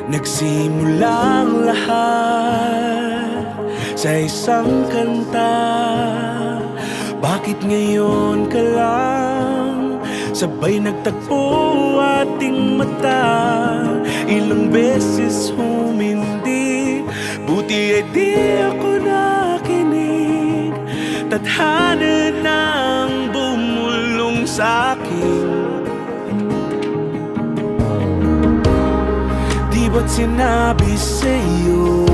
Nagsimulang lahat sa isang kanta. Bakit ngayon ka lang sabay nagtagpo ating mata? Ilang beses humindi, buti ay di ako nakinig. Tadhana nang bumulong sa'kin. Di ba't sinabi sa'yo